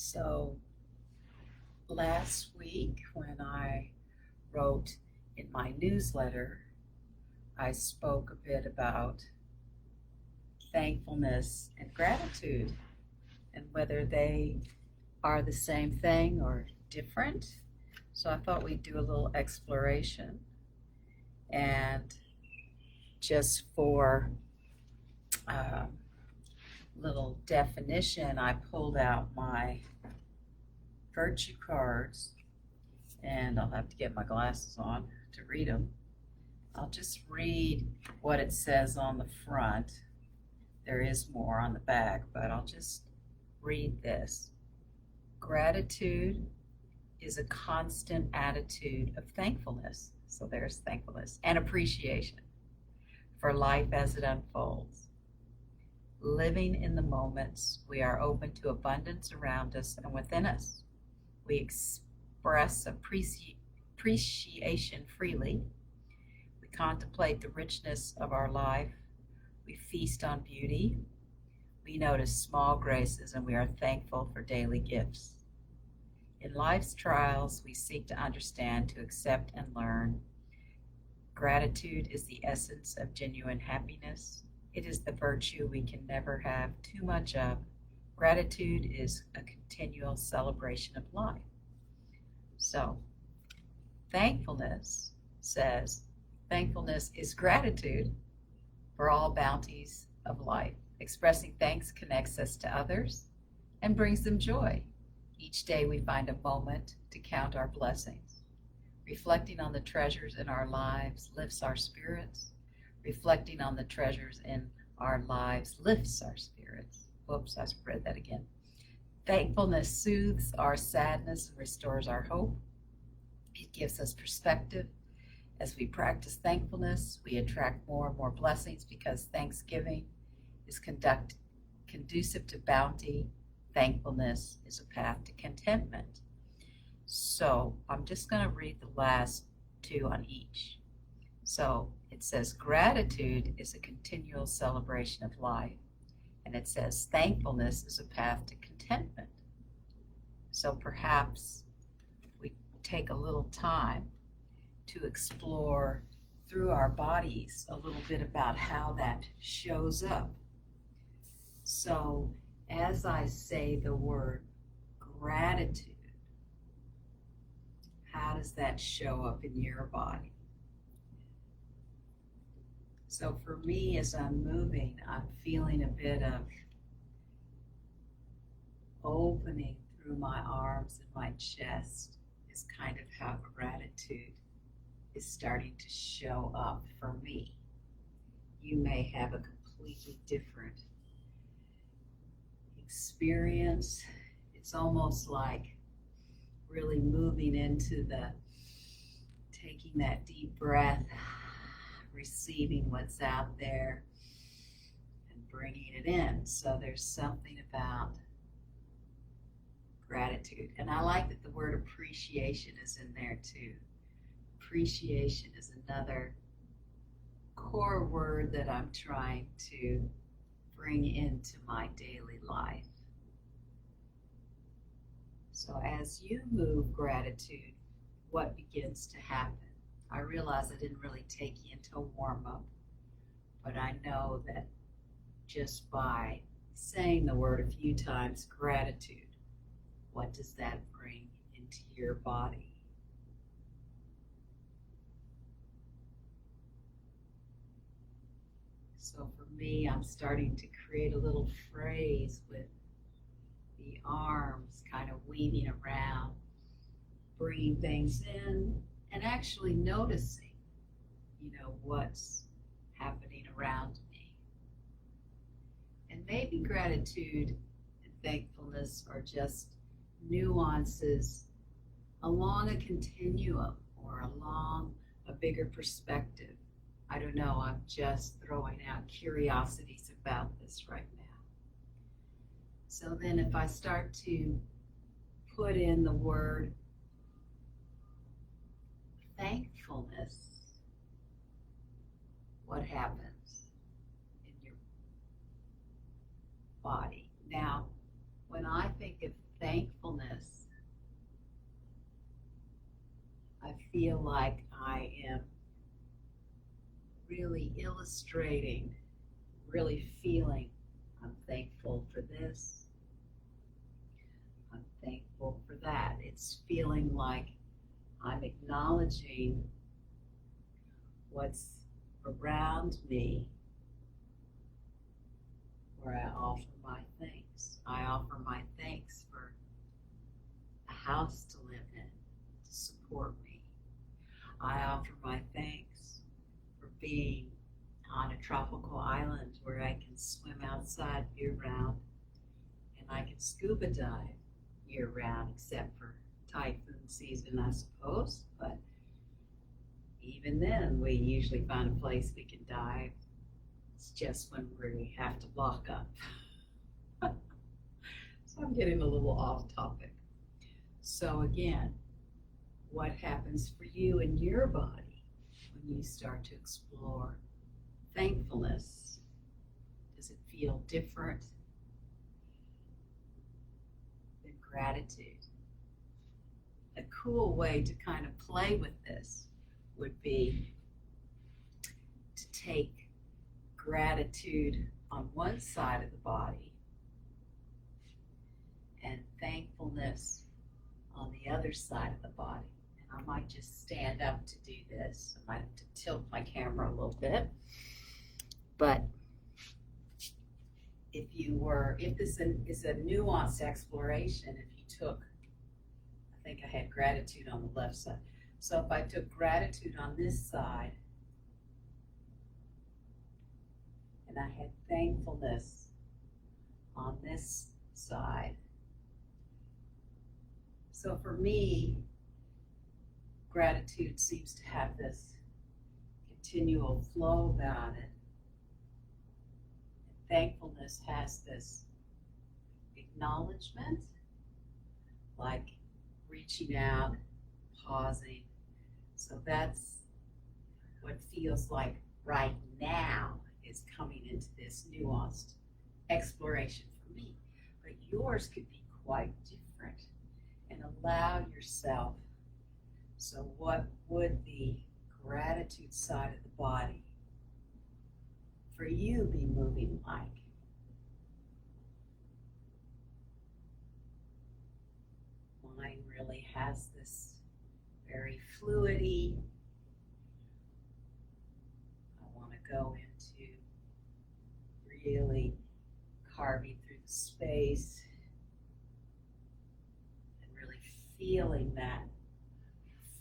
So last week, when I wrote in my newsletter, I spoke a bit about thankfulness and gratitude and whether they are the same thing or different. So I thought we'd do a little exploration. And just for a little definition, I pulled out my virtue cards, and I'll have to get my glasses on to read them. I'll just read what it says on the front. There is more on the back, but I'll just read this. Gratitude is a constant attitude of thankfulness. So there's thankfulness and appreciation for life as it unfolds. Living in the moments, we are open to abundance around us and within us. We express appreciation freely. We contemplate the richness of our life. We feast on beauty. We notice small graces, and we are thankful for daily gifts. In life's trials, we seek to understand, to accept, and learn. Gratitude is the essence of genuine happiness. It is the virtue we can never have too much of. Gratitude is a continual celebration of life. So, thankfulness says, thankfulness is gratitude for all bounties of life. Expressing thanks connects us to others and brings them joy. Each day we find a moment to count our blessings. Reflecting on the treasures in our lives lifts our spirits. Reflecting on the treasures in our lives lifts our spirits. Whoops, I read that again. Thankfulness soothes our sadness and restores our hope. It gives us perspective. As we practice thankfulness, we attract more and more blessings because thanksgiving is conducive to bounty. Thankfulness is a path to contentment. So I'm just going to read the last two on each. So it says gratitude is a continual celebration of life. And it says thankfulness is a path to contentment. So perhaps we take a little time to explore through our bodies a little bit about how that shows up. So as I say the word gratitude, how does that show up in your body? So for me, as I'm moving, I'm feeling a bit of opening through my arms and my chest is kind of how gratitude is starting to show up for me. You may have a completely different experience. It's almost like really moving into taking that deep breath, receiving what's out there and bringing it in. So there's something about gratitude. And I like that the word appreciation is in there too. Appreciation is another core word that I'm trying to bring into my daily life. So as you move gratitude, what begins to happen? I realize I didn't really take you into a warm-up, but I know that just by saying the word a few times, gratitude, what does that bring into your body? So for me, I'm starting to create a little phrase with the arms kind of weaving around, bringing things in, and actually noticing, what's happening around me. And maybe gratitude and thankfulness are just nuances along a continuum or along a bigger perspective. I don't know, I'm just throwing out curiosities about this right now. So then if I start to put in the word thankfulness, what happens in your body? Now, when I think of thankfulness, I feel like I am really illustrating, really feeling I'm thankful for this, I'm thankful for that. It's feeling like I'm acknowledging what's around me, where I offer my thanks. I offer my thanks for a house to live in, to support me. I offer my thanks for being on a tropical island where I can swim outside year-round and I can scuba dive year-round, except for typhoon season, I suppose. But even then, we usually find a place we can dive. It's just when we have to lock up. So I'm getting a little off topic. So again, what happens for you in your body when you start to explore thankfulness? Does it feel different than gratitude? A cool way to kind of play with this would be to take gratitude on one side of the body and thankfulness on the other side of the body. And I might just stand up to do this. I might have to tilt my camera a little bit. But if this is a nuanced exploration, if you took, I think I had gratitude on the left side. So if I took gratitude on this side and I had thankfulness on this side. So for me, gratitude seems to have this continual flow about it. Thankfulness has this acknowledgement, like reaching out, pausing. So that's what feels like right now is coming into this nuanced exploration for me. But yours could be quite different, and allow yourself. So what would the gratitude side of the body for you be moving like? Mine really has this very fluidity. I want to go into really carving through the space and really feeling that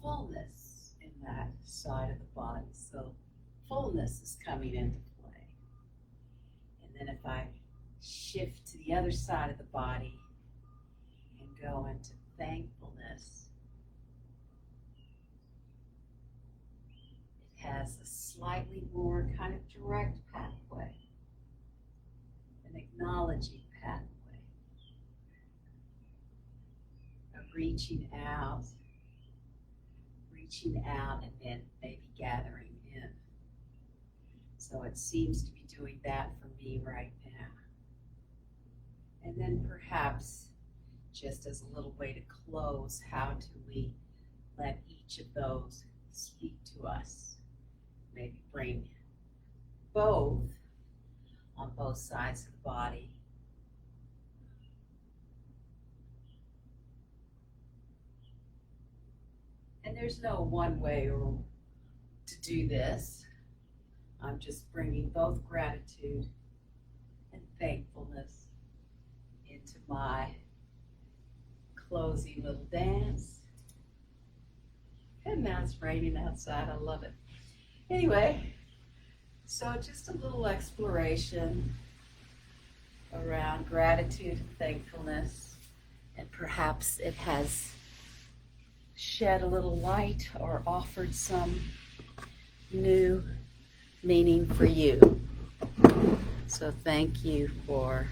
fullness in that side of the body. So fullness is coming into play. And then if I shift to the other side of the body and go into thankfulness, it has a slightly more kind of direct pathway, an acknowledging pathway, of reaching out and then maybe gathering in. So it seems to be doing that for me right now. And then perhaps, just as a little way to close, how do we let each of those speak to us? Maybe bring both on both sides of the body. And there's no one way to do this. I'm just bringing both gratitude and thankfulness into my closing little dance. And now it's raining outside. I love it. Anyway, so just a little exploration around gratitude and thankfulness, and perhaps it has shed a little light or offered some new meaning for you. So thank you for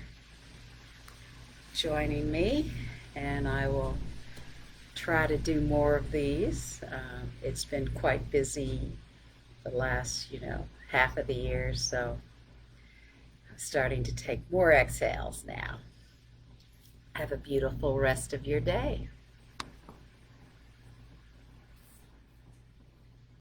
joining me, and I will try to do more of these. It's been quite busy the last, half of the year, so I'm starting to take more exhales now. Have a beautiful rest of your day.